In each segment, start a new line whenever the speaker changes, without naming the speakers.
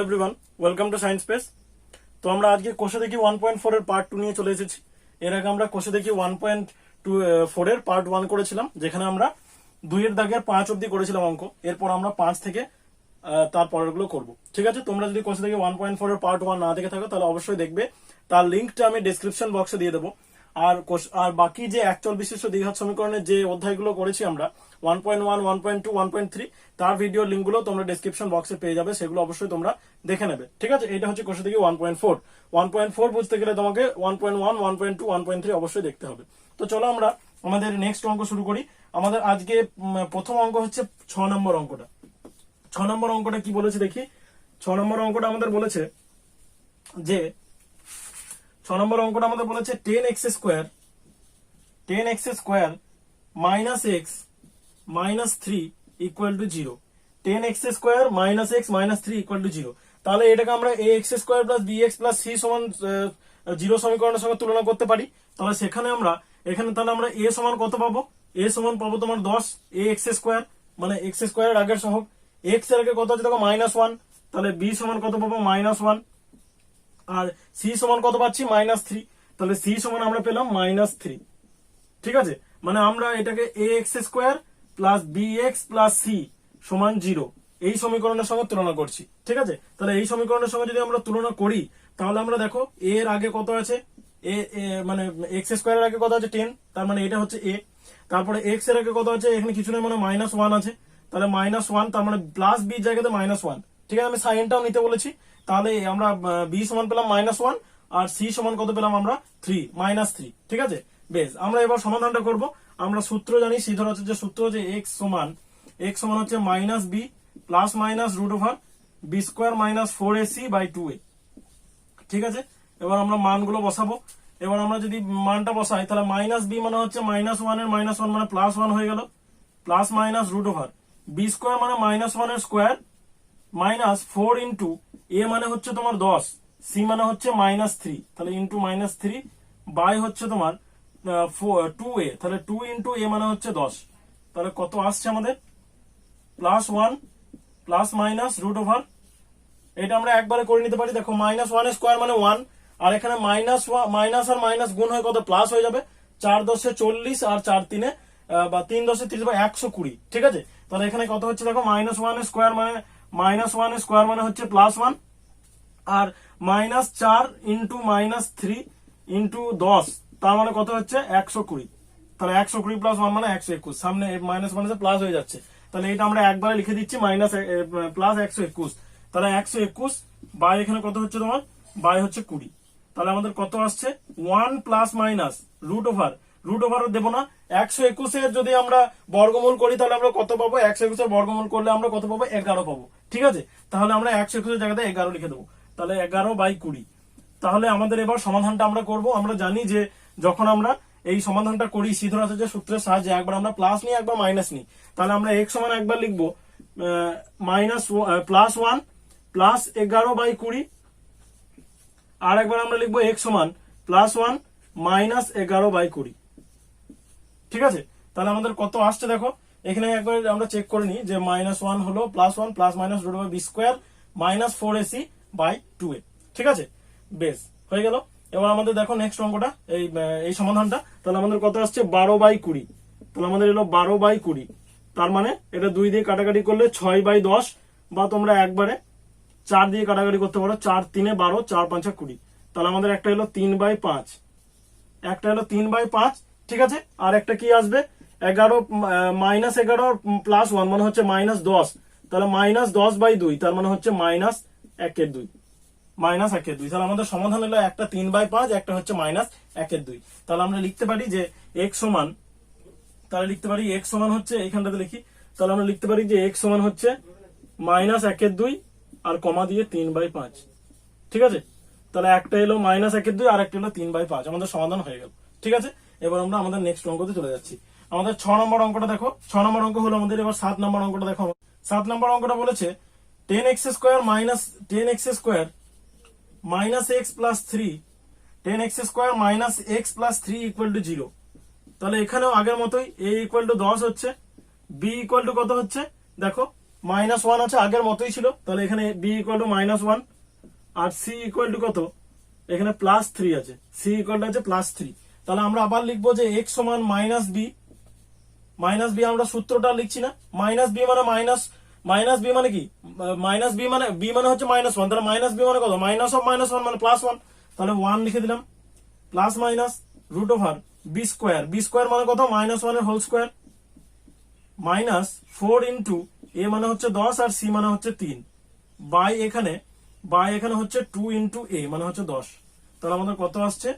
Hello everyone, welcome to science space. তো আমরা আজকে কোষে দেখি 1.4 এর পার্ট 2 নিয়ে চলে এসেছি। এর আগে আমরা কোষে দেখি 1.4 এর পার্ট 1 করেছিলাম, যেখানে আমরা 2 এর দাগের 5 অবধি করেছিলাম অঙ্ক। এরপর আমরা 5 থেকে তার পরেরগুলো করব। ঠিক আছে, তোমরা যদি কোষে দেখি 1.4 এর পার্ট 1 না দেখে থাকো তাহলে অবশ্যই দেখবে। তার লিঙ্কটা আমি ডেসক্রিপশন বক্সে দিয়ে দেবো। আর বাকি যে একচল বিশিষ্ট দ্বিঘাত সমীকরণের যে অধ্যায়গুলো করেছি আমরা 1.1, 1.2, 1.3, তার ভিডিও লিঙ্কগুলো তোমরা ডেসক্রিপশন বক্সে পেয়ে যাবে। সেগুলো অবশ্যই তোমরা দেখে নেবে। ঠিক আছে, এটা হচ্ছে কোষে থেকে 1.4 বুঝতে গেলে তোমাকে 1.1, 1.2, 1.3 অবশ্যই দেখতে হবে। তো চলো আমরা আমাদের নেক্সট অঙ্ক শুরু করি। আমাদের আজকে প্রথম অঙ্ক হচ্ছে 6 নম্বর অঙ্কটা। 6 নম্বর অঙ্কটা কি বলেছে দেখি। 6 নম্বর অঙ্কটা আমাদের বলেছে যে 6 নম্বর অঙ্কটা আমাদের বলেছে 10x square minus x minus 3 equal to 0। 10x square minus x minus 3 equal to 0। তাহলে এটাকে আমরা ax square plus bx plus c সমান 0 সমীকরণের সঙ্গে তুলনা করতে পারি। তাহলে সেখানে আমরা তাহলে আমরা a সমান কত পাবো? a সমান পাবো তোমার 10 ax স্কোয়ার, মানে x স্কোয়ারের আগের সহগ। x এর আগে কত আছে দেখো -1, তাহলে b সমান কত পাবো? -1। আর c সমান কত পাচ্ছি? -3। তাহলে c সমান আমরা পেলাম -3। ঠিক আছে, মানে আমরা এটাকে ax square plus bx plus c সমান 0 এই সমীকরণের সঙ্গে তুলনা করছি। ঠিক আছে, তাহলে এই সমীকরণের সঙ্গে যদি আমরা তুলনা করি তাহলে আমরা দেখো a এর আগে কত আছে, মানে x স্কোয়ারের আগে কত আছে 10, তার মানে এটা হচ্ছে a। তারপরে x এর আগে কত আছে, এখানে কিছু নেই, মানে -1 আছে। তাহলে -1, তার মানে প্লাস b জায়গাতে -1। ঠিক আছে, আমি সাইনটাও নিতে বলেছি। তাহলে আমরা b সমান পেলাম -1 আর c সমান কত পেলাম আমরা? 3। ঠিক আছে, বেশ, আমরা এবার সমাধানটা করব। আমরা সূত্র জানি, সিধর হচ্ছে যে সূত্র যে x সমান হচ্ছে -b plus minus root over b square minus 4ac by 2a। ঠিক আছে, এবার আমরা মানগুলো বসাবো। এবার আমরা যদি মানটা বসাই তাহলে -b মানে হচ্ছে -1 এর -1 মানে +1 হয়ে গেল, plus minus root over b square মানে -1 এর স্কোয়ার মাইনাস 4 ইন্টু a মানে হচ্ছে তোমার 10, c মানে হচ্ছে -3, তাহলে ইন্টু -3 বাই হচ্ছে তোমার 2a, তাহলে 2 ইন্টু a মানে হচ্ছে 10। তাহলে কত আসছে আমাদের? +1 প্লাস মাইনাস রুট ওভার, এটা আমরা একবারে করে নিতে পারি। দেখো -1 এর স্কোয়ার মানে 1, আর এখানে মাইনাস আর মাইনাস গুণ হয়ে কত প্লাস হয়ে যাবে, 4 10 40 আর 4 3 বা 3 10 30 বা 120। ঠিক আছে, তাহলে এখানে কত হচ্ছে দেখো -1 এর স্কোয়ার মানে হচ্ছে +1, আর -4 ইন্টু -3 ইন্টু 10, তার মানে কত হচ্ছে 120। তাহলে 120 প্লাস 1 মানে 121, সামনে মাইনাস মাইনাসে প্লাস হয়ে যাচ্ছে। তাহলে এটা আমরা একবারে লিখে দিচ্ছি প্লাস 121। তাহলে 121 বাই এখানে কত হচ্ছে তোমার? বাই হচ্ছে 20। তাহলে আমাদের কত আসছে? 1 প্লাস মাইনাস রুট ওভার দেবো না। 121 এর যদি আমরা বর্গমূল করি তাহলে আমরা কত পাবো? 121 এর বর্গমূল করলে আমরা কত পাবো? 11 পাবো। ঠিক আছে, তাহলে আমরা 121 এর জায়গাতে 11 লিখে দেবো। তাহলে 11/20। তাহলে আমাদের এবার সমাধানটা আমরা করব। আমরা জানি যে যখন আমরা এই সমাধানটা করি সিধর আছে যে সূত্রের সাহায্যে একবার আমরা প্লাস নিই একবার মাইনাস নিই। তাহলে আমরা x সমান একবার লিখবো +1 প্লাস 11/20, আর একবার আমরা লিখবো x সমান +1 মাইনাস 11/20। ঠিক আছে, তাহলে আমাদের কত আসছে দেখো, এখানে একবার আমরা চেক করে নিই যে -1 হলো +1 plus minus root over b square minus 4ac by 2a। ঠিক আছে, বেশ, হয়ে গেল। এবার আমাদের দেখো নেক্সট অঙ্কটা, এই সমাধানটা। তাহলে আমাদের কত আসছে? 12/20। তাহলে আমাদের এলো 12/20, তার মানে এটা 2 দিয়ে কাটাকাটি করলে 6/10, বা তোমরা একবারে 4 দিয়ে কাটাকাটি করতে পারো, 4 3 12, 4 5 20। তাহলে আমাদের একটা হলো 3/5, একটা হলো 3/5। ঠিক আছে, আর একটা কি আসবে? 11 -11 প্লাস 1 মানে হচ্ছে -10, তাহলে -10/2, তার মানে হচ্ছে -1/2। তাহলে আমাদের সমাধান হলো একটা 3/5, একটা হচ্ছে -1/2। তাহলে আমরা লিখতে পারি যে x সমান, হচ্ছে এইখানটাতে লিখি, তাহলে আমরা লিখতে পারি যে x সমান হচ্ছে -1/2 আর কমা দিয়ে 3/5। ঠিক আছে, তাহলে একটা এলো -1/2 আর একটা হলো 3/5, আমাদের সমাধান হয়ে গেল। ঠিক আছে, এবার আমরা আমাদের নেক্সট অঙ্কতে চলে যাচ্ছি। আমাদের 6 নম্বর অঙ্কটা দেখো। 6 নম্বর অঙ্ক হলো আমাদের। এবার 7 নম্বর অঙ্কটা দেখো। 7 নম্বর অঙ্কটা বলেছে 10x square minus x plus 3, 10x square minus x plus 3 equal to 0। তাহলে এখানেও আগের মতোই a ইকুয়াল টু 10 হচ্ছে, b ইকুয়াল টু কত হচ্ছে দেখো -1 আছে, আগের মতোই ছিল, তাহলে এখানে b ইকুয়াল টু -1 আর c ইকুয়াল টু কত, এখানে +3 আছে, c ইকুয়াল টু আছে +3। তাহলে আমরা আবার লিখবো যে x সমান -b, আমরা সূত্রটা লিখছি না, -b মানে b মানে কি, b মানে b মানে হচ্ছে -1, তাহলে -b মানে কত, -1 মানে +1, তাহলে 1 লিখে দিলাম, plus minus root over b square, মানে কত, -1 এর হোল স্কোয়ার, -4 ইন্টু এ মানে হচ্ছে 10 আর সি মানে হচ্ছে 3, বাই এখানে হচ্ছে 2 ইন্টু এ মানে হচ্ছে 10। তাহলে আমাদের কত আসছে,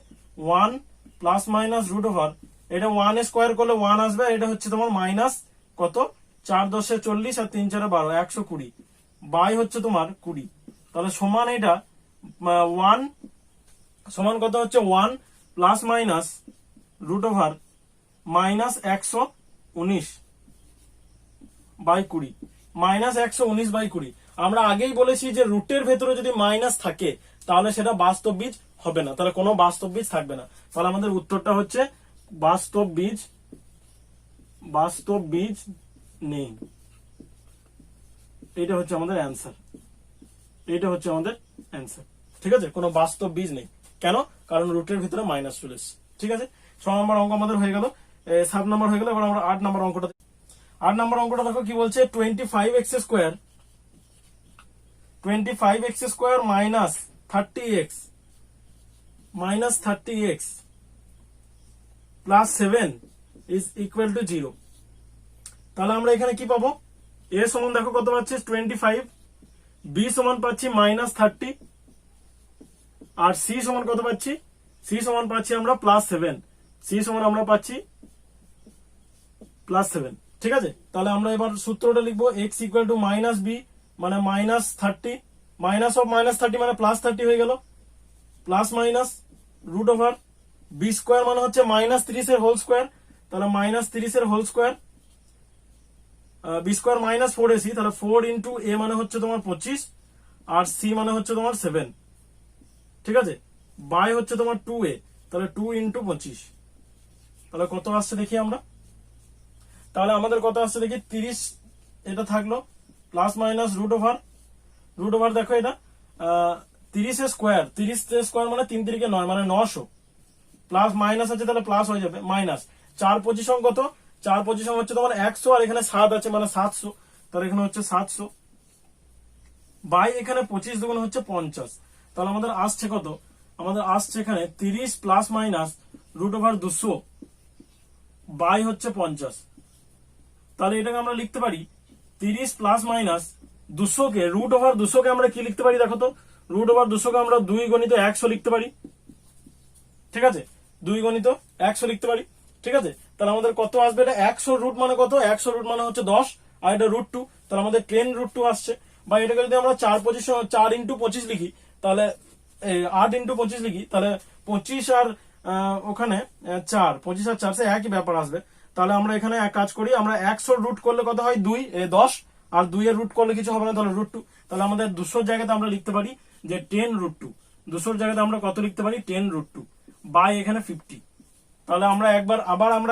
1 প্লাস মাইনাস রুট ওভার, এটা 1 স্কোয়ার করলে 1 আসবে, এটা হচ্ছে তোমার মাইনাস কত, 4 10 40 আর 3 4 12, 120 বাই হচ্ছে তোমার 20। তাহলে সমান এটা 1 সমান কত হচ্ছে 1 plus minus root over -119 by 20, -119 by 20। আমরা আগেই বলেছি যে রুটের ভেতরে যদি মাইনাস থাকে তাহলে সেটা বাস্তব বীজ হবে না, তাহলে কোনো বাস্তব বীজ থাকবে না। তাহলে আমাদের উত্তরটা হচ্ছে বাস্তব বীজ নেই। এটা হচ্ছে আমাদের অ্যান্সার, ঠিক আছে, কোনো বাস্তব বীজ নেই। কেন, কারণ রুটের ভিতরে মাইনাস চলে এসছে। ঠিক আছে, 6 নম্বর অঙ্ক আমাদের হয়ে গেল, 7 নম্বর হয়ে গেল। এবার আমরা 8 নম্বর অঙ্কটা দেখো কি বলছে, 25x square minus 30x plus 7 is equal two 0। তাহলে আমরা এখানে কি পাবো, এ সমান দেখো কত পাচ্ছি 25, বি সমান পাচ্ছি -30 আর সি সমান কত পাচ্ছি, আমরা +7, সি সমান আমরা পাচ্ছি +7। ঠিক আছে, তাহলে আমরা এবার সূত্রটা লিখবো, x ইকুয়াল টু -b মানে -30, -30 মানে +30 হয়ে গেল, plus minus root over b square মানে হচ্ছে -30 এর হোল স্কোয়ার, তাহলে -30 এর whole square, B square -4ac, তাহলে 4 ইন্টু এ মানে হচ্ছে তোমার 25 আর সি মানে হচ্ছে তোমার 7। ঠিক আছে, বাই হচ্ছে তোমার 2a, তাহলে 2 ইন্টু 25, তাহলে কত আসছে দেখি আমরা, তাহলে আমাদের কত আসছে দেখি 30, এটা থাকলো প্লাস মাইনাস রুট ওভার দেখো এটা 30 এর স্কোয়ার মানে 3 3 9 মানে 900, প্লাস মাইনাস আছে তাহলে প্লাস হয়ে যাবে, মাইনাস 4 পজিশন কত, 4 পজিশন হচ্ছে তোমার 100 আর এখানে 7 আছে মানে 700, তাহলে এখানে হচ্ছে 700 বাই এখানে 25 দুগুণ হচ্ছে 50। তাহলে আমাদের আসছে কত, আমাদের আসছে এখানে 30 plus minus root over 200 by হচ্ছে 50। তাহলে এটাকে আমরা লিখতে পারি 30 প্লাস মাইনাস 200 কে রুট ওভার 200 কে আমরা কি লিখতে পারি, দেখো তো, রুট ওভার 200 কে আমরা 2 গুণিত 100 লিখতে পারি। ঠিক আছে, 2 গুণিত 100 লিখতে পারি। ঠিক আছে, তাহলে আমাদের কত আসবে, এটা 100 রুট মানে কত, 100 রুট মানে হচ্ছে 10 আর এটা √2, তাহলে আমাদের 10√2 আসছে। বা এটাকে যদি আমরা 4 পজিশন 4 ইন্টু 25 লিখি, তাহলে 8 ইন্টু 25 লিখি, তাহলে 25 আর ওখানে 4, 25 আর 4 সে একই ব্যাপার আসবে। তাহলে আমরা এখানে এক কাজ করি, আমরা 100 রুট করলে কত হয় 2, 10 আর 2 এর রুট করলে কিছু হবে না, তাহলে √2। তাহলে আমাদের 200 জায়গাতে আমরা লিখতে পারি যে 10√2, 200 জায়গাতে আমরা কত লিখতে পারি 10√2 বাই এখানে 50। তাহলে আমরা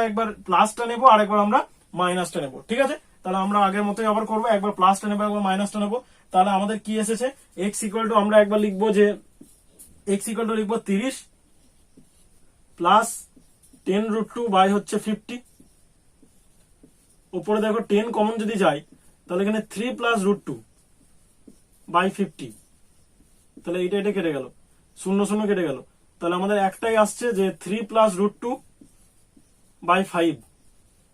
একবার প্লাসটা নেবো আর একবার আমরা মাইনাসটা নেবো। ঠিক আছে, তাহলে আমরা আগের মতোই আবার করবো, একবার প্লাসটা নেবো একবার মাইনাসটা নেবো। তাহলে আমাদের কি এসেছে, x ইকুয়াল টু আমরা একবার লিখবো যে x ইকুয়াল টু লিখবো 30 প্লাস 10√2 বাই হচ্ছে 50, উপরে দেখো 10 কমন যদি যায় তাহলে এখানে 3 প্লাস √2 বাই 50, তাহলে এটা কেটে গেল, 0 0 কেটে গেল, তাহলে আমাদের একটাই আসছে যে 3 প্লাস √2 বাই 5,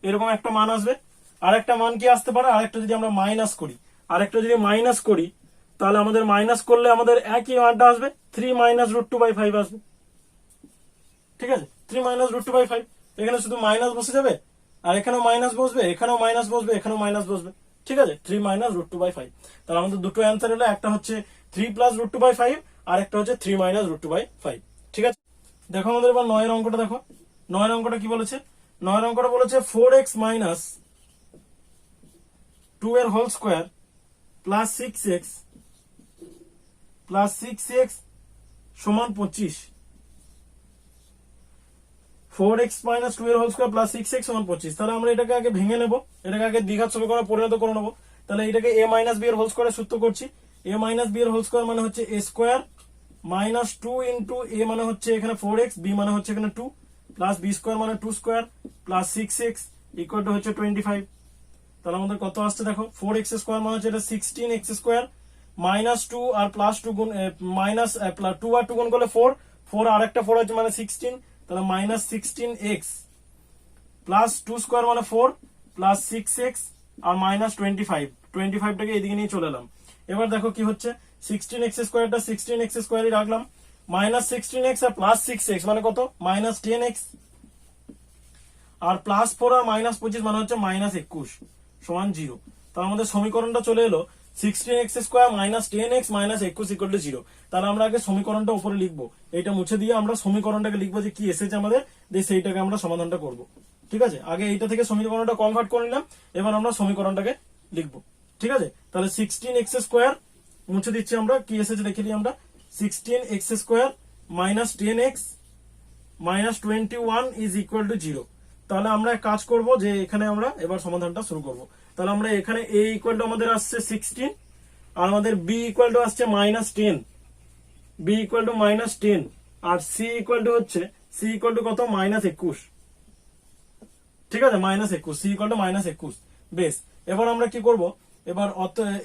এরকম একটা মান আসবে। আর একটা মান কি আসতে পারে, আরেকটা যদি আমরা মাইনাস করি, তাহলে আমাদের মাইনাস করলে আমাদের একই মানটা আসবে, 3 মাইনাস √2 বাই 5 আসবে। ঠিক আছে, 3 মাইনাস √2 বাই 5, এখানে শুধু মাইনাস বসে যাবে আর এখানেও মাইনাস বসবে, এখানেও মাইনাস বসবে, এখানেও মাইনাস বসবে। ঠিক আছে, 3 মাইনাস √2 বাই 5। তাহলে আমাদের দুটো অ্যান্সার হলো, একটা হচ্ছে 3 প্লাস √2 বাই 5 আর একটা হচ্ছে 3 মাইনাস √2 বাই 5। ঠিক আছে, দেখো আমাদের এবার 9 এর অঙ্কটা দেখো, 9 এর অঙ্কটা কি বলেছে, 9 এর অঙ্কটা বলেছে 4x মাইনাস 2 এর হোল স্কোয়ার প্লাস 6x সমান 25। 4x মাইনাস 2 এর হোল স্কোয়ার প্লাস 6x সমান 25। তাহলে আমরা এটাকে আগে ভেঙে নেবো, এটাকে আগে দ্বিঘাত সমীকরণে পরিণত করে নেবো। তাহলে এটাকে a মাইনাস বি এর হোল স্কোয়ারের সূত্র করছি। a মাইনাস বি এর হোল স্কোয়ার মানে হচ্ছে a square minus 2 into a মানে হচ্ছে এখানে 4x, b মানে হচ্ছে এখানে 2, প্লাস বি স্কোয়ার মানে 2 square plus 6x equal to হচ্ছে 25। তাহলে আমাদের কত আসছে দেখো, 4x স্কোয়ার মানে হচ্ছে এটা 16x স্কোয়ার মাইনাস 2 আর প্লাস 2 গুণ মাইনাস 2 আর 2 গুণ করলে 4, 4 আর একটা 4 আছে মানে 16, তাহলে মাইনাস 16x প্লাস 2 স্কোয়ার মানে 4 প্লাস 6x আর মাইনাস 25টাকে এদিকে নিয়ে চলে এলাম। এবার দেখো কি হচ্ছে, 16x স্কোয়ারটা 16x স্কোয়ারই রাখলাম, মাইনাস 16x আর প্লাস 6x মানে কত, মাইনাস 10x, আর প্লাস 4 আর মাইনাস 25 মানে হচ্ছে মাইনাস 21 সমান 0। তাহলে আমাদের সমীকরণটা চলে এলো 16x square minus 10x minus 21 equal to 0। তাহলে আমরা আগে সমীকরণটা উপরে লিখবো, এটা মুছে দিয়ে আমরা সমীকরণটাকে লিখবো যে কি এসেছে আমাদের, দিয়ে সেইটাকে আমরা সমাধানটা করব। ঠিক আছে, আগে এইটা থেকে সমীকরণটা কনভার্ট করে নিলাম, এবার আমরা সমীকরণটাকে লিখবো। ঠিক আছে, তাহলে 16x স্কোয়ার মুছে দিচ্ছি আমরা, কি এসেছে দেখে নিই আমরা, 16x square minus 10x minus 21 is equal two 0। তাহলে আমরা এক কাজ করব যে এখানে আমরা এবার সমাধানটা শুরু করব। তাহলে আমরা এখানে a ইকুয়াল টু আমাদের আসছে 16 আর আমাদের b ইকুয়াল টু আসছে minus 10, b equal to minus 10 আর c ইকুয়াল টু হচ্ছে c ইকুয়াল টু কত, মাইনাস 21। ঠিক আছে, minus 21, c equal to minus 21। বেশ, এবার আমরা কি করব,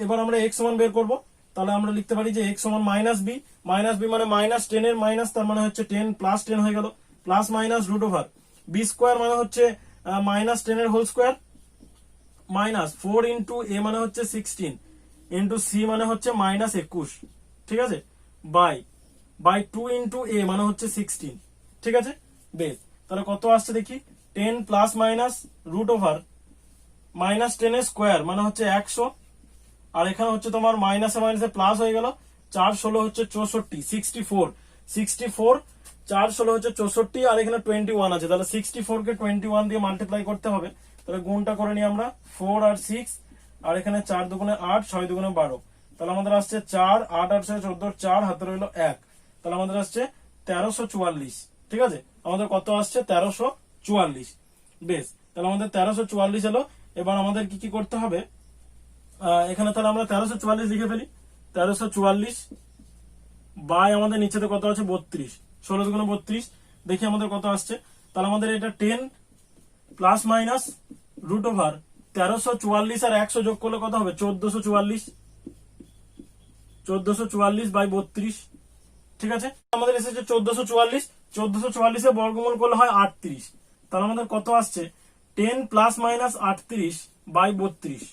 এবার আমরা x সমান বের করব। তাহলে আমরা লিখতে পারি যে x সমান মাইনাস b মানে মাইনাস 10 এর মাইনাস, তার মানে হচ্ছে 10 প্লাস 10 হয়ে গেল, plus minus root over b square মানে হচ্ছে মাইনাস 10 এর whole square minus 4 into a মানে হচ্ছে 16 ইন্টু c মানে হচ্ছে মাইনাস 21। ঠিক আছে, বাই 2 ইন্টু a মানে হচ্ছে 16। ঠিক আছে, বেশ, তাহলে কত আসছে দেখি, 10 plus minus root over minus 10 এর স্কোয়ার মানে হচ্ছে 100, আর এখানে হচ্ছে তোমার মাইনাসে মাইনাসে প্লাস হয়ে গেল, 4 16 হচ্ছে 64, 64 4 16 হচ্ছে 64 আর এখানে 21 আছে, তাহলে 64 কে 21 দিয়ে মাল্টিপ্লাই করতে হবে। তাহলে গুণটা করে নিই আমরা, 4 আর 6 আর এখানে 4 দুগুণে 8 6 দুগুণে 12, তাহলে আমাদের আসছে 4 8 8 14 4 হাতে রইল 1, তাহলে আমাদের আসছে 1344। ঠিক আছে, আমাদের কত আসছে 1344। বেশ, তাহলে আমাদের 1344 এলো। এবার আমাদের কি কি করতে হবে, এখানে তাহলে আমরা 1344 লিখে ফেলি, 1344 বাই আমাদের নিচেতে কত আছে 32, 16 দুগুণে 32, দেখি আমাদের কত আসছে। তাহলে আমাদের এটা 10 প্লাস মাইনাস রুট ওভার 1344 আর 100 যোগ করলে কত হবে, 1444 বাই 32। ঠিক আছে, আমাদের এসেছে 1444 এর বর্গমূল করলে হয় 38, তাহলে আমাদের কত আসছে 10 প্লাস মাইনাস 38 বাই 32।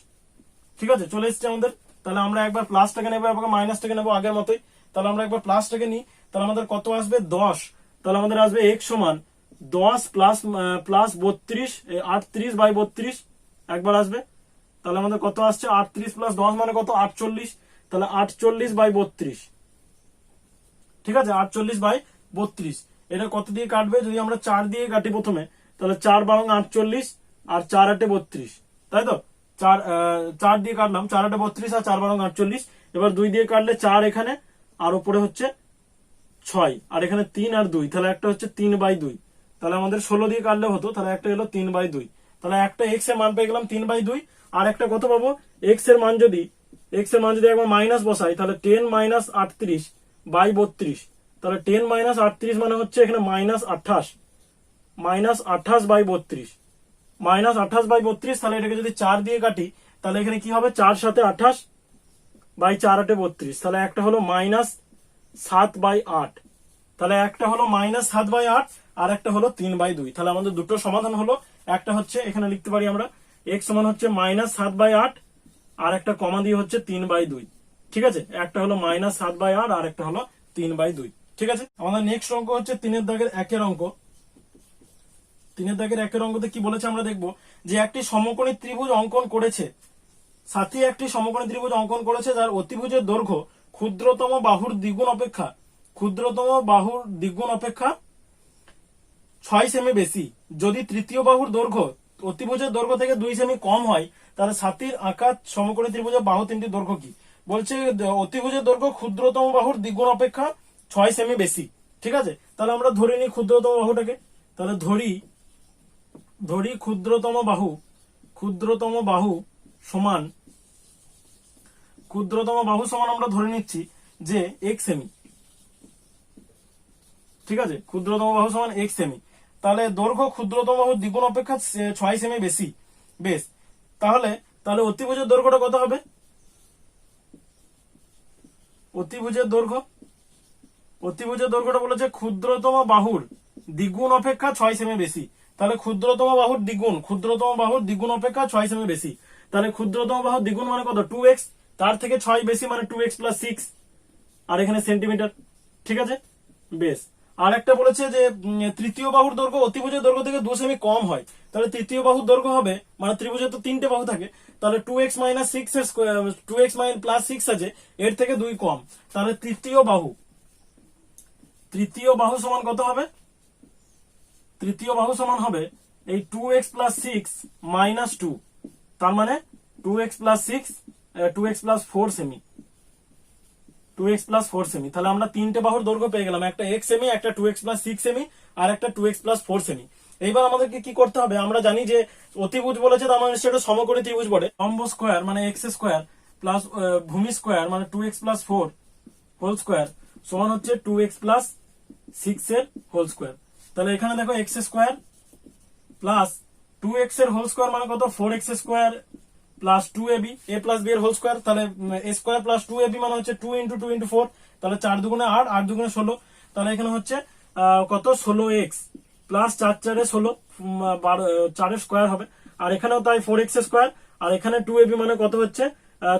ঠিক আছে, চলে এসছে আমাদের। তাহলে আমরা একবার প্লাসটাকে নেবো, একবার মাইনাসটাকে নেবো আগের মতোই। তাহলে আমরা একবার প্লাসটাকে নিই, তাহলে আমাদের কত আসবে 10, তাহলে আমাদের আসবে x সমান 10 প্লাস 32 38 বাই 32 একবার আসবে। তাহলে আমাদের কত আসছে 38 প্লাস 10 মানে কত 48, তাহলে 48 বাই 32। ঠিক আছে, 48 বাই 32, এটা কত দিয়ে কাটবে, যদি আমরা 4 দিয়ে কাটি প্রথমে, তাহলে 4 বারং 48 আর 4 8 32, তাই তো, 4 দিয়ে কাটলাম, 4 8 32 আর 4 বারং 48। এবার 2 দিয়ে কাটলে 4 এখানে আর উপরে হচ্ছে 6 আর এখানে 3 আর 2, তাহলে একটা হচ্ছে 3 বাই 2, তাহলে আমাদের 16 দিয়ে কাটলে হতো, তাহলে একটা এলো 3 বাই 2, তাহলে একটা x এর মান পেয়ে গেলাম 3 বাই 2, আর একটা কত পাবো, x এর মান যদি একবার মাইনাস বসাই, তাহলে 10 মাইনাস 38 বাই 32, তাহলে 10 মাইনাস 38 মানে হচ্ছে এখানে মাইনাস 28 বাই 32, মাইনাস 28 বাই 32। তাহলে এটাকে যদি 4 দিয়ে কাটি, তাহলে এখানে কি হবে, 4 7 28 বাই 4 8 32, তাহলে একটা হলো মাইনাস 7 বাই 8, তাহলে একটা হলো মাইনাস 7 বাই 8 আর একটা হলো 3 বাই 2। তাহলে আমাদের দুটো সমাধান হলো, একটা হচ্ছে এখানে লিখতে পারি আমরা x সমান হচ্ছে মাইনাস 7 বাই 8 আর একটা কমা দিয়ে হচ্ছে 3 বাই 2। ঠিক আছে, একটা হলো মাইনাস 7 বাই 8 আর একটা হলো 3 বাই 2। ঠিক আছে, আমাদের নেক্সট অঙ্ক হচ্ছে 3 দাগের 1 অঙ্ক। 3 দাগের 1 অঙ্কতে কি বলেছে আমরা দেখবো, যে একটি সমকোণী ত্রিভুজ অঙ্কন করেছে, সাথী একটি সমকোণী ত্রিভুজ অঙ্কন করেছে যার অতিভুজের দৈর্ঘ্য ক্ষুদ্রতম বাহুর দ্বিগুণ অপেক্ষা 6 সেমি বেশি। যদি তৃতীয় বাহুর দৈর্ঘ্য অতিভুজের দৈর্ঘ্য থেকে 2 সেমি কম হয়, তাহলে সাথীর আঁকা সমকোণী ত্রিভুজের বাহু তিনটি দৈর্ঘ্য কি। বলছে অতিভুজের দৈর্ঘ্য ক্ষুদ্রতম বাহুর দ্বিগুণ অপেক্ষা 6 সেমি বেশি। ঠিক আছে, তাহলে আমরা ধরে নিই ক্ষুদ্রতম বাহুটাকে, তাহলে ধরি ক্ষুদ্রতম বাহু সমান ক্ষুদ্রতম বাহু সমান আমরা ধরে নিচ্ছি যে x সেমি, ঠিক আছে, ক্ষুদ্রতম বাহু সমান x সেমি। তাহলে দৈর্ঘ্য ক্ষুদ্রতম বাহুর দ্বিগুণ অপেক্ষা 6 সেমি বেশি। বেশ, তাহলে তাহলে অতিভুজের দৈর্ঘ্যটা কত হবে? অতিভুজের দৈর্ঘ্যটা বলেছে ক্ষুদ্রতম বাহুর দ্বিগুণ অপেক্ষা 6 সেমি বেশি। তাহলে ক্ষুদ্রতম বাহুর দ্বিগুণ অপেক্ষা 6 সেমি বেশি। তাহলে ক্ষুদ্রতম বাহুর দ্বিগুণ মানে কত? 2x, তার থেকে 6 বেশি মানে 2x + 6, আর এখানে সেন্টিমিটার, ঠিক আছে। বেশ, আর একটা বলেছে যে তৃতীয় বাহুর দৈর্ঘ্য অতিভুজের দৈর্ঘ্য থেকে 2 সেমি কম হয়। তাহলে তৃতীয় বাহুর দৈর্ঘ্য হবে, মানে ত্রিভুজে তো 3টে বাহু থাকে, তাহলে 2x - 6 এর স্কয়ার, 2x + 6 আছে, এর থেকে 2 কম। তাহলে তৃতীয় বাহু সমান কত হবে? তৃতীয় বাহু সমান হবে এই 2x + 6 - 2, তার মানে 2x + 6 2x + 4 semi, 2x + 4 semi. তাহলে আমরা 3টে বাহুর দৈর্ঘ্য পেয়ে গেলাম, একটা x সেমি, একটা 2x + 6 সেমি, আর একটা 2x + 4 সেমি। এইবার আমাদেরকে কি করতে হবে? আমরা জানি যে অতিভুজ বলেছে, তার মানে সেটা সমকোণী ত্রিভুজ বলে। লম্ব স্কয়ার মানে x স্কয়ার প্লাস ভূমি স্কয়ার মানে 2x + 4 হোল স্কয়ার সমান হচ্ছে 2x + 6 এর হোল স্কয়ার। তাহলে এখানে দেখো x স্কয়ার প্লাস 2x এর হোল স্কয়ার মানে কত? 4x square plus 2ab, a + b এর হোল স্কয়ার। তাহলে a স্কয়ার প্লাস 2ab মানে হচ্ছে 2 × 2 × 4, তাহলে 4 দুগুণে 8, 8 দুগুণে 16। তাহলে এখানে হচ্ছে কত? 16x প্লাস 4 × 4 = 16, 4 এর স্কয়ার হবে। আর এখানেও তাই 4x স্কয়ার, আর এখানে 2ab মানে কত হচ্ছে?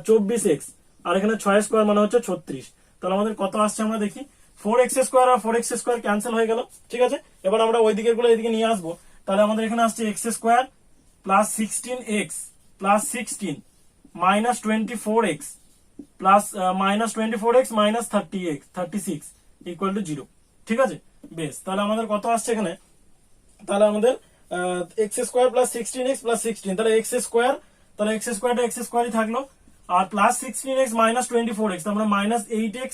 24x, আর এখানে 6 স্কয়ার মানে হচ্ছে 36। তাহলে আমাদের কত আসছে আমরা দেখি। 4x স্কয়ার আর 4x স্কয়ার ক্যান্সেল হয়ে গেল, ঠিক আছে। এবার আমরা ওই দিকের গুলো এদিকে নিয়ে আসবো। তাহলে আমাদের এখানে আসছে x square plus 16x plus 16 minus 24x plus minus 24x minus 36 equal to 0, ঠিক আছে। বেশ, তাহলে আমাদের কত আসছে এখানে? তাহলে আমাদের x square plus 16x plus 16, তাহলে x স্কয়ার, তাহলে x স্কয়ারটা x স্কয়ারই থাকলো, আর প্লাস 16x মাইনাস 24x, তার মানে মাইনাস 8x,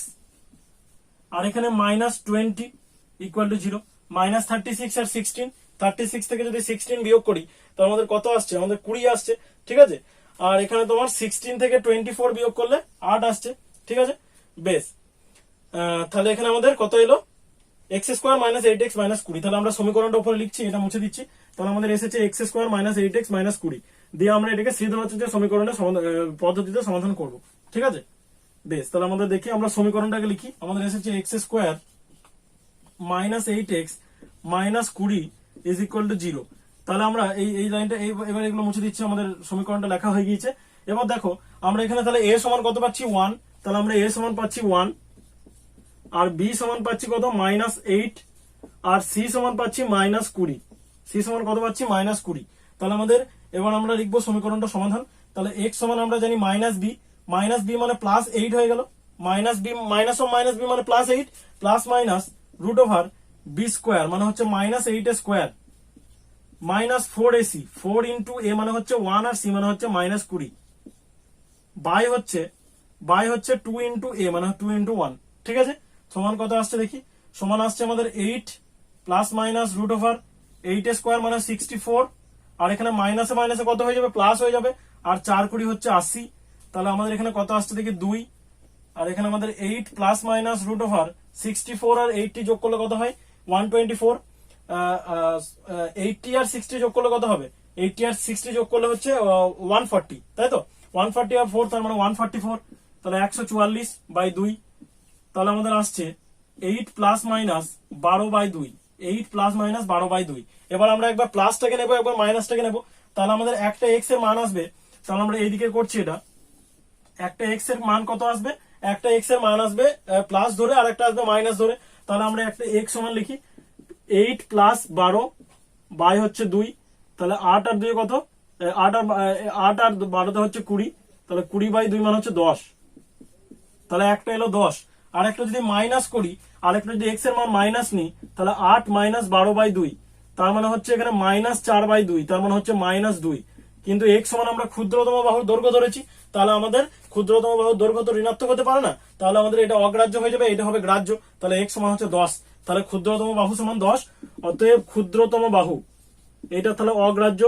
আর এখানে মাইনাস 20 ইকুয়াল টু 0, মাইনাস 36 আর 16, 36 থেকে যদি 16 বিয়োগ করি তাহলে আমাদের কত আসছে? আমাদের 20 আসছে, ঠিক আছে। আর এখানে তোমার 16 থেকে 24 বিয়োগ করলে 8 আসছে, ঠিক আছে। বেশ, তাহলে এখানে আমাদের কত এলো? x square minus 8x minus 20। তাহলে আমরা সমীকরণটা উপরে লিখছি, এটা মুছে দিচ্ছি। তাহলে আমাদের এসেছে x square minus 8x minus 20 দিয়ে আমরা এটাকে শ্রীধর সমীকরণের পদ্ধতিতে সমাধান করব, ঠিক আছে। বেশ, তাহলে আমাদের দেখি, আমরা সমীকরণটাকে লিখি। আমাদের এসেছে x square minus 8x minus 20 is equal two 0। তাহলে আমরা এই লাইনটা এবার এগুলো মুছে দিচ্ছি, আমাদের সমীকরণটা লেখা হয়ে গিয়েছে। এবার দেখো আমরা এখানে তাহলে a সমান কত পাচ্ছি? 1। তাহলে আমরা a সমান পাচ্ছি 1, আর b সমান পাচ্ছি কত? -8, আর c সমান পাচ্ছি -20। c সমান কত পাচ্ছি? -20। তাহলে আমাদের এবার আমরা লিখবো সমীকরণটা সমাধান। তাহলে x সমান আমরা জানি -b, -b মানে +8 হয়ে গেল, -b মাইনাস b মানে +8, প্লাস মাইনাস √b স্কয়ার মানে হচ্ছে -8 স্কয়ার মাইনাস 4ac, 4 × a মানে হচ্ছে 1, আর c মানে হচ্ছে -20, বাই হচ্ছে 2 × a মানে 2 × 1, ঠিক আছে। সমান কত আসছে দেখি। সমান আসছে আমাদের 8 প্লাস মাইনাস √8 স্কয়ার মানে 64, আর এখানে মাইনাসে মাইনাসে কত হয়ে যাবে? প্লাস হয়ে যাবে, আর 4 × 20 হচ্ছে 80। তাহলে আমাদের এখানে কত আসছে দেখি? 2, আর এখানে আমাদের 8 প্লাস মাইনাস √64 আর 80 যোগ করলে কত হয়? 124। 80 আর 60 যোগ করলে কত হবে? 80 আর 60 যোগ করলে হচ্ছে 140, তাই তো। 140 আর 4 তার মানে 144, তাহলে 144/2। তাহলে আমাদের আসছে 8 প্লাস মাইনাস 12/2, 8 প্লাস মাইনাস 12/2। এবার আমরা একবার প্লাসটাকে নেবো, একবার মাইনাসটাকে নেবো। তাহলে আমাদের একটা x এর মান আসবে, তাহলে আমরা এইদিকে করছি এটা। একটা x এর মান কত আসবে? একটা x এর মান আসবে প্লাস ধরে, আর একটা আসবে মাইনাস ধরে। তাহলে আমরা একটা x সমান লিখি 8 প্লাস 12 বাই হচ্ছে 2, তাহলে 8 আর 2 কত? 8 আর 12 হচ্ছে 20, তাহলে 20/2 মানে হচ্ছে 10। তাহলে একটা এলো 10, আর একটা যদি মাইনাস করি, আর একটা যদি x এর মান মাইনাস নিই, তাহলে 8 মাইনাস 12/2, তার মানে হচ্ছে এখানে -4/2, তার মানে হচ্ছে -2। কিন্তু x সমান আমরা ক্ষুদ্রতম বাহুর দৈর্ঘ্য ধরেছি, তাহলে আমাদের ক্ষুদ্রতম বাহুর দৈর্ঘ্য তো ঋণাত্মক হতে পারে না, তাহলে আমাদের এটা অগ্রাহ্য হয়ে যাবে, এটা হবে গ্রাহ্য। তাহলে x সমান হচ্ছে 10, তাহলে ক্ষুদ্রতম বাহু সমান 10, অতএব ক্ষুদ্রতম বাহু এটা তাহলে অগ্রাহ্য,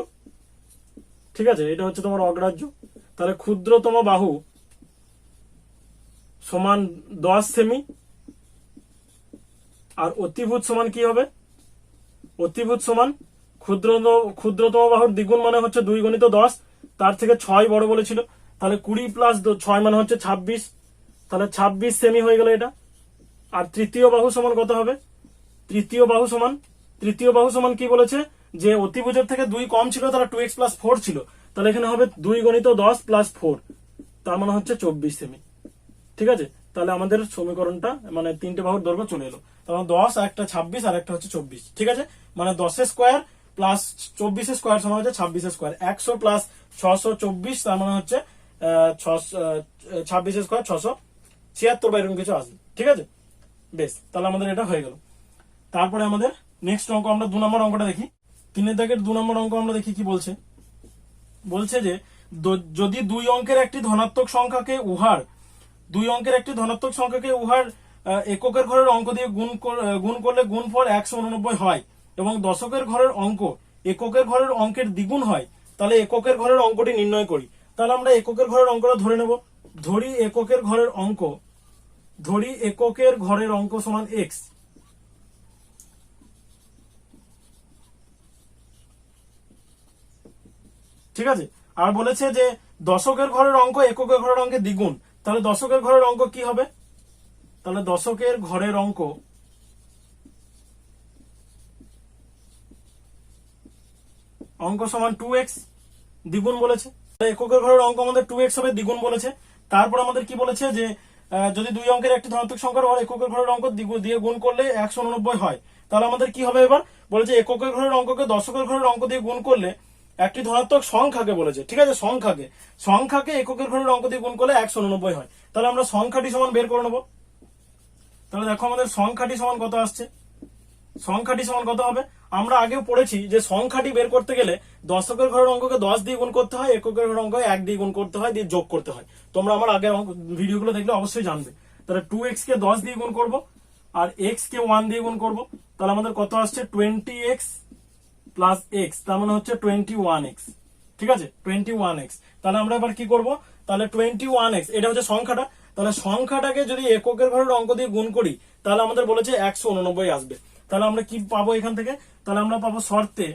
ঠিক আছে। এটা হচ্ছে তোমার অগ্রাহ্য। তাহলে ক্ষুদ্রতম বাহু সমান 10 সেমি, আর অতিভুজ সমান কি হবে, অতিভুজ সমান ক্ষুদ্রতম বাহুর দ্বিগুণ মানে হচ্ছে 2 গুণিত 10, তার থেকে 6 বড় বলেছিল, তাহলে 20 প্লাস 6 মানে হচ্ছে 26, তাহলে 26 সেমি হয়ে গেল এটা। আর তৃতীয় বাহু সমান কত হবে, তৃতীয় বাহু সমান কি বলেছে, যে অতিভুজের থেকে 2 কম ছিল, তাহলে 2x প্লাস 4 ছিল, তাহলে এখানে হবে 2 গুণিত 10 প্লাস 4, তার মানে হচ্ছে 24 সেমি। ঠিক আছে, তাহলে আমাদের সমীকরণটা মানে তিনটে বাহুর দৈর্ঘ্য চলে এলো, তাহলে 10, একটা 26 আর একটা হচ্ছে 24। ঠিক আছে, মানে 10 স্কোয়ার প্লাস 24 স্কোয়ার সমান হচ্ছে 26 স্কোয়ার, 100 প্লাস 624, তার মানে হচ্ছে 26 স্কোয়ার 676 বা এরকম কিছু আসবে। ঠিক আছে, বেশ, তাহলে আমাদের এটা হয়ে গেল। তারপরে আমাদের নেক্সট অঙ্ক, আমরা 2 নম্বর অঙ্কটা দেখি। 3 দাগের 2 নম্বর অঙ্ক আমরা দেখি কি বলছে। বলছে যে যদি দুই অঙ্কের একটি ধনাত্মক সংখ্যাকে উহার এককের ঘরের অঙ্ক দিয়ে গুণ করলে গুণফল 189 হয়, এবং দশকের ঘরের অঙ্ক এককের ঘরের অঙ্কের দ্বিগুণ হয়, তাহলে এককের ঘরের অঙ্কটি নির্ণয় করি। তাহলে আমরা এককের ঘরের অঙ্কটা ধরে নেব। ধরি এককের ঘরের অঙ্ক সমান x। ঠিক আছে, আর বলেছে যে দশকের ঘরের অঙ্ক এককের ঘরের অঙ্কের দ্বিগুণ, তাহলে দশকের ঘরের অঙ্ক কি হবে, তাহলে দশকের ঘরের অঙ্ক সমান 2x, দ্বিগুণ বলেছে, এককের ঘরের অঙ্ক আমাদের 2x হবে, দ্বিগুণ বলেছে। তারপর আমাদের কি বলেছে যে যদি দুই অঙ্কের একটি ধনাত্মক সংখ্যার হর এককের ঘরের অঙ্ক দিয়ে গুণ করলে 189 হয়, তাহলে আমাদের কি হবে, এবার বলেছে এককের ঘরের অঙ্ককে দশকের ঘরের অঙ্ক দিয়ে গুণ করলে একটি ধনাত্মক সংখ্যাকে বলেছে, ঠিক আছে, সংখ্যাকে এককের ঘরের অঙ্ক দিয়ে গুণ করলে 189 হয়, তাহলে আমরা সংখ্যাটি সমান বের করে নেবো। তাহলে দেখো আমাদের সংখ্যাটি সমান কত আসছে, সংখ্যাটি সমান কত হবে, আমরা আগেও পড়েছি যে সংখ্যাটি বের করতে গেলে দশকের ঘরের অঙ্ককে 10 দিয়ে গুণ করতে হয়, এককের ঘরের অঙ্ককে 1 দিয়ে গুণ করতে হয়, দিয়ে যোগ করতে হয়। তোমরা আমার আগের ভিডিওগুলো দেখলে অবশ্যই জানবে। তাহলে 2x কে 10 দিয়ে গুণ করব, আর x কে 1 দিয়ে গুণ করব, তাহলে আমাদের কত আসছে 20x প্লাস x, তার মানে হচ্ছে 21x। ঠিক আছে, 21x। তাহলে আমরা এবার কি করব, তাহলে 21x এটা হচ্ছে সংখ্যাটা, তাহলে সংখ্যাটাকে যদি এককের ঘরের অঙ্ক দিয়ে গুণ করি, তাহলে আমাদের বলেছে 189 আসবে। তাহলে আমরা কি পাবো এখান থেকে, তাহলে আমরা পাবো শর্তে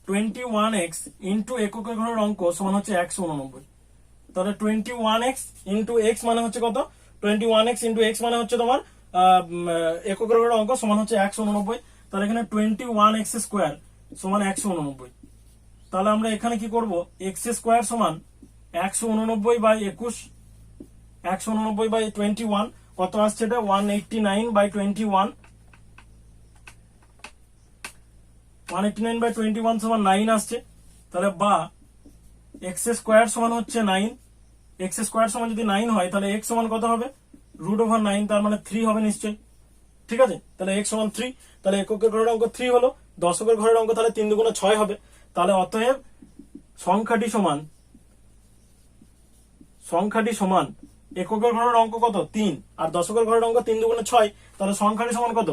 21x ইন্টু এককের ঘরের অঙ্ক সমান হচ্ছে 189। তাহলে 21x ইন্টু এক্স মানে হচ্ছে কত, 21x ইন্টু এক্স মানে হচ্ছে তোমার এককের ঘরের অঙ্ক সমান হচ্ছে 189। তাহলে এখানে 21x স্কোয়ার সমান 189। তাহলে আমরা এখানে কি করব, এক্স স্কোয়ার সমান 189 বাই 21, 189 বাই 21 কত আসছে, এটা 189 বাই 21, 189 বাই 21 সমান 9 আসছে। তাহলে বা এক্স স্কোয়ার সমান হচ্ছে 9, এক্স স্কোয়ার সমান যদি 9 হয়, তাহলে এক্স সমান কত হবে, √9, তার মানে 3 হবে নিশ্চয়ই। ঠিক আছে, তাহলে এক্স সমান 3, তাহলে এককের ঘরের অঙ্ক 3 হলো, দশকের ঘরের অঙ্ক তাহলে 3 দুগুণে 6 হবে। তাহলে অতএব সংখ্যাটি সমান এককের ঘরের অঙ্ক কত 3, আর দশকের ঘরের অঙ্ক 3 দুগুণে 6, তাহলে সংখ্যাটি সমান কত,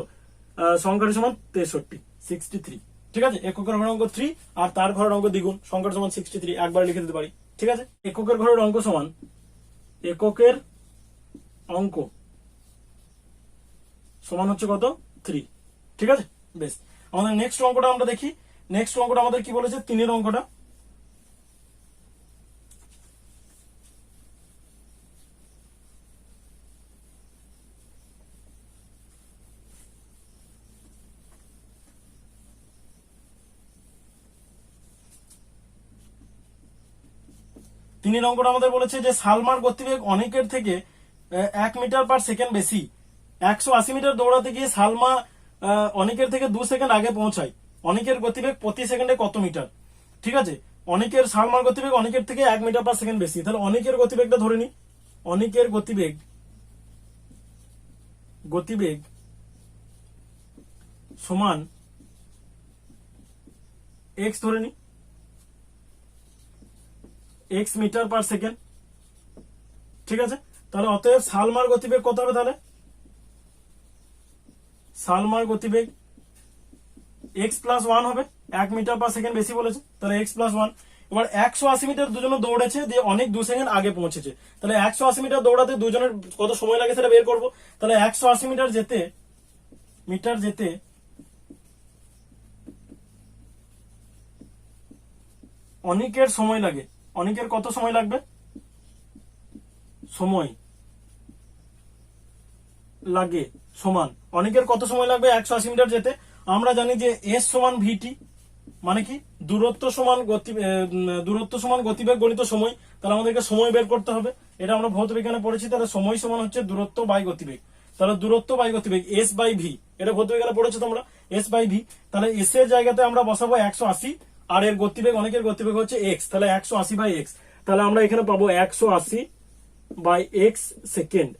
সংখ্যাটি সমান 63। ঠিক আছে, এককের ঘরের অঙ্ক 3 আর তার ঘরের অঙ্ক দ্বিগুণ, সংখ্যাটি সমান 63, একবার লিখে দিতে পারি। ঠিক আছে, এককের ঘরের অঙ্ক সমান হচ্ছে কত 3। ঠিক আছে, বেশ, আমাদের নেক্সট অঙ্কটা আমরা দেখি। নেক্সট অঙ্কটা আমাদের কি বলেছে, 3 অঙ্কটা। অঙ্কটা আমাদের বলেছে যে সালমার গতিবেগ অনেকের থেকে 1 মিটার পার সেকেন্ড বেশি, 180 মিটার দৌড়াতে গিয়ে সালমা অনেকের থেকে 2 সেকেন্ড আগে পৌঁছায়, অনেকের গতিবেগ প্রতি সেকেন্ডে কত মিটার। ঠিক আছে, সালমার গতিবেগ অনেকের থেকে 1 মিটার পার সেকেন্ড বেশি, তাহলে অনেকের গতিবেগটা ধরে নি, অনেকের গতিবেগ সমান x ধরে নি, x মিটার পার সেকেন্ড। ঠিক আছে, তাহলে অতএব সালমার গতিবেগ কত হবে, তাহলে সালমার গতিবেগ x প্লাস 1 হবে, 1 মিটার পার সেকেন্ড বেশি বলেছে, তাহলে x প্লাস 1, এবার 180 মিটার দুজনে দৌড়েছে, দিয়ে অনেক 2 সেকেন্ড আগে পৌঁছেছে। তাহলে 180 মিটার দৌড়াতে দুজনের কত সময় লাগে সেটা বের করব। তাহলে 180 মিটার যেতে অনিকের সময় লাগে, অনিকের কত সময় লাগবে, সময় লাগে সমান অনিকের কত সময় লাগবে 180 মিটার যেতে। আমরা জানি যে এস সমান ভিটি, মানে কি দূরত্ব সমান গতিবেগ গণিত সময়। তাহলে আমাদেরকে সময় বের করতে হবে, এটা আমরা ভৌত বিজ্ঞানে পড়েছি। তাহলে সময় সমান হচ্ছে দূরত্ব বাই গতিবেগ। তাহলে দূরত্ব বাই গতিবেগ এস বাই ভি, এটা ভৌত বিজ্ঞানে পড়েছো তোমরা, এস বাই ভি। তাহলে এস এর জায়গাতে আমরা বসাবো 180, আর এর গতিবেগ অনেকের গতিবেগ হচ্ছে এক্স, তাহলে 180 বাই এক্স। তাহলে আমরা এখানে পাবো 180 বাই এক্স সেকেন্ড,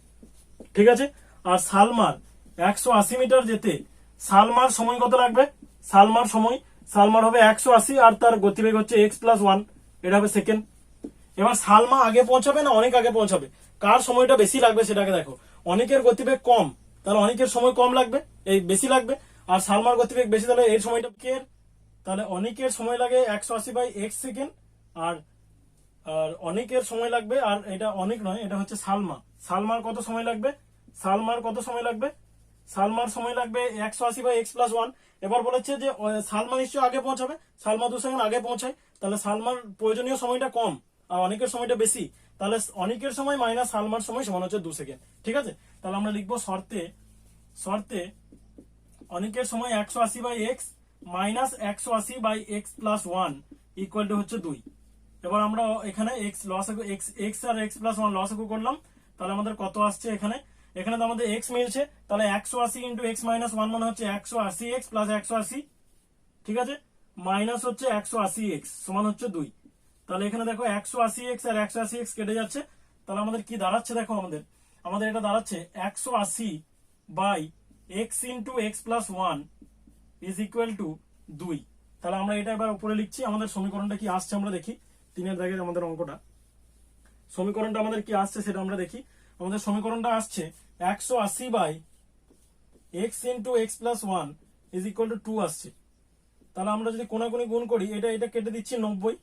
ঠিক আছে। আর সালমার 180 মিটার যেতে সালমার সময় কত লাগবে, সালমার হবে 180, আর তার গতিবেগ হচ্ছে এক্স প্লাস 1, এটা হবে সেকেন্ড। এবার সালমা আগে পৌঁছাবে না অনেক আগে পৌঁছাবে, কার সময়টা বেশি লাগবে সেটাকে দেখো। অনেকের গতিবেগ কম, তাহলে অনেকের সময় কম লাগবে, এই বেশি লাগবে। আর সালমার গতিবেগ বেশি, তাহলে এর সময়টা তাহলে অনেকের সময় লাগে 180 বাই এক্স সেকেন্ড, আর আর অনেকের সময় লাগবে, আর এটা অনেক নয়, এটা হচ্ছে সালমার কত সময় লাগবে, সালমার সময় লাগবে 180 বাই এক্স প্লাস 1। এবার বলেছে যে সালমা নিশ্চয়ই আগে পৌঁছাবে, সালমা 2 সেকেন্ড আগে পৌঁছায়, তাহলে সালমার প্রয়োজনীয় সময়টা কম আর অনেকের সময়টা বেশি। তাহলে অনেকের সময় মাইনাস সালমার সময় সমান হচ্ছে 2 সেকেন্ড, ঠিক আছে। তাহলে আমরা লিখবো শর্তে অনেকের সময় 180 by x minus 180 by x plus 1 equal to হচ্ছে 2। এবার আমরা এখানে এক্স লসাগু এক্স আর এক্স প্লাস 1 লসাগু করলাম, তাহলে আমাদের কত আসছে এখানে তো আমাদের এক্স মিলছে। তাহলে 180 ইন্টু এক্স মাইনাস 1 মানে হচ্ছে 180 এক্স প্লাস 180, ঠিক আছে, মাইনাস হচ্ছে 180 এক্স সমান হচ্ছে 2। তাহলে এখানে দেখো 180 এক্স আর 180 এক্স কেটে যাচ্ছে, তাহলে আমাদের কি দাঁড়াচ্ছে দেখো, আমাদের এটা দাঁড়াচ্ছে 180 by x into x plus 1 is equal to 2। তাহলে আমরা এটা এবার উপরে লিখছি, আমাদের সমীকরণটা কি আসছে আমরা দেখি। 3 এর দাগের আমাদের অঙ্কটা, সমীকরণটা আমাদের কি আসছে সেটা আমরা দেখি। আমাদের সমীকরণটা আসছে 180 by x into x plus 1 is equal to 2 আসছে। তাহলে আমরা যদি কোনাকুনি গুণ করি, এটা কেটে দিচ্ছি 90,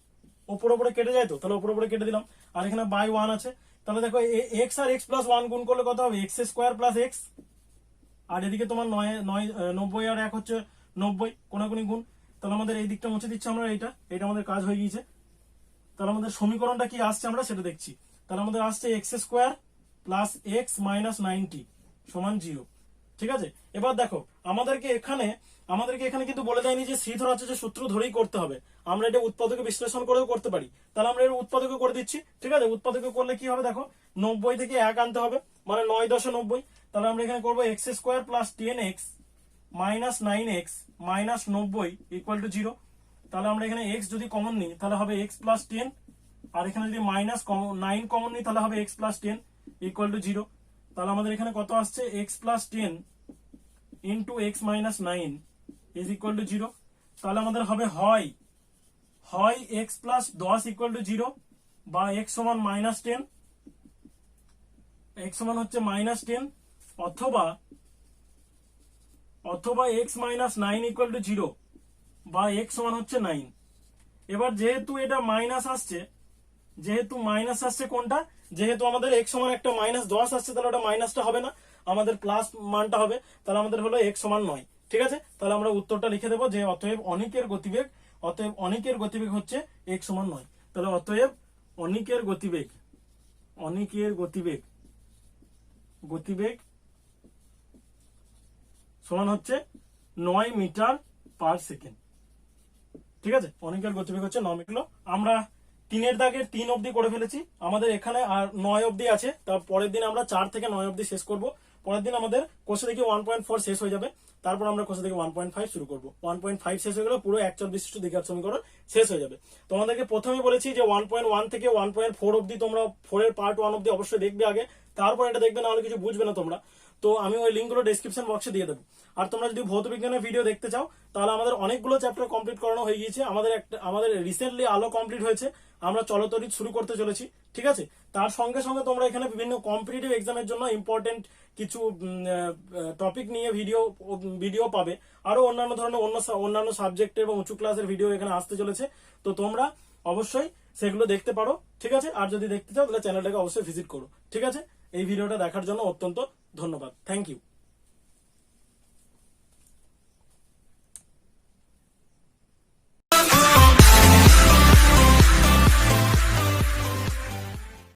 ওপরে কেটে যায় তো, তাহলে ওপরে কেটে দিলাম, আর এখানে বাই 1 আছে। তাহলে দেখো এক্স আর এক্স প্লাস 1 গুণ করলে কত হবে, এক্স স্কোয়ার প্লাস এক্স, আর এদিকে তোমার 90 আর 1 হচ্ছে 90, কোনাকুনি গুণ। তাহলে আমাদের এই দিকটা মুছে দিচ্ছি আমরা, এটা আমাদের কাজ হয়ে গিয়েছে। তাহলে আমাদের সমীকরণটা কি আসছে আমরা সেটা দেখছি। তাহলে আমাদের আসছে x square plus x minus 90 সমান 0, ঠিক আছে। এবার দেখো আমাদেরকে এখানে কিন্তু বলে দেয়নি যে শ্রীধরাচার্যের সূত্র ধরেই করতে হবে, আমরা এটা উৎপাদকে বিশ্লেষণ করেও করতে পারি। তাহলে আমরা এর উৎপাদকে করে দিচ্ছি, ঠিক আছে। উৎপাদকে করলে কি হবে দেখো, 90 থেকে 1 আনতে হবে, মানে 9×90। তাহলে আমরা এখানে করবো x square plus 10x minus 9x minus 90 equal to 0। তাহলে আমরা এখানে x যদি কমন নিই তাহলে হবে x প্লাস 10, আর এখানে যদি মাইনাস 9 কমন নিই তাহলে হবে x প্লাস 10 ইকুয়াল টু 0। তাহলে আমাদের এখানে কত আসছে, x plus 10 into x minus 9 is equal two 0। তাহলে আমাদের হবে হয় এক্স প্লাস 10 ইকুয়াল টু 0, বা x সমান মাইনাস 10, x সমান হচ্ছে মাইনাস 10, অথবা x মাইনাস 9 ইকুয়াল টু 0, বা x সমান হচ্ছে 9। এবার যেহেতু এটা মাইনাস আসছে কোনটা, যেহেতু আমাদের x সমান একটা মাইনাস 10 আসছে, তাহলে ওটা মাইনাসটা হবে না, আমাদের প্লাস মানটা হবে। তাহলে আমাদের হলো x সমান 9, ঠিক আছে। তাহলে আমরা উত্তরটা লিখে দেবো যে অতএব অনিকের গতিবেগ হচ্ছে x সমান 9। তাহলে অতএব অনিকের গতিবেগ সমান হচ্ছে 9 মিটার পার সেকেন্ড, ঠিক আছে। অনিকের গতিবেগ হচ্ছে 9 মিটার। আমরা 3 দাগের 3 অবধি করে ফেলেছি, আমাদের এখানে আর 9 অবধি আছে। তার পরের দিন আমরা 4 থেকে 9 অবধি শেষ করব। পরের দিন আমাদের কোষে দেখি 1.4 শেষ হয়ে যাবে, তারপর আমরা কোষে দেখি 1.5 শুরু করব। 1.5 শেষ হয়ে গেলে পুরো একচল বিশিষ্ট দ্বিঘাত সমীকরণ শেষ হয়ে যাবে। তোমাদেরকে প্রথমেই বলেছি যে 1.1 থেকে 1.4 অবধি তোমরা 4 এর পার্ট 1 অবধি অবশ্যই দেখবে আগে, তারপর এটা দেখবে, না হলে কিছু বুঝবে না তোমরা। তো আমি ওই লিঙ্কগুলো ডেসক্রিপশন বক্সে দিয়ে দেবো। আর তোমরা যদি ভৌত বিজ্ঞানের ভিডিও দেখতে চাও তাহলে আমাদের অনেকগুলো চ্যাপ্টার কমপ্লিট করানো হয়ে গিয়েছে। আমাদের রিসেন্টলি আলো কমপ্লিট হয়েছে, আমরা চলতরিৎ শুরু করতে চলেছি, ঠিক আছে। তার সঙ্গে সঙ্গে তোমরা এখানে বিভিন্ন কম্পিটিটিভ এক্সামের জন্য ইম্পর্টেন্ট কিছু টপিক নিয়ে ভিডিও পাবে, আরো অন্যান্য ধরনের অন্যান্য সাবজেক্টের এবং উঁচু ক্লাসের ভিডিও এখানে আসতে চলেছে। তো তোমরা অবশ্যই সেগুলো দেখতে পারো, ঠিক আছে। আর যদি দেখতে চাও তাহলে চ্যানেলটাকে অবশ্যই ভিজিট করো, ঠিক আছে। এই ভিডিওটা দেখার জন্য অত্যন্ত ধন্যবাদ, থ্যাংক ইউ।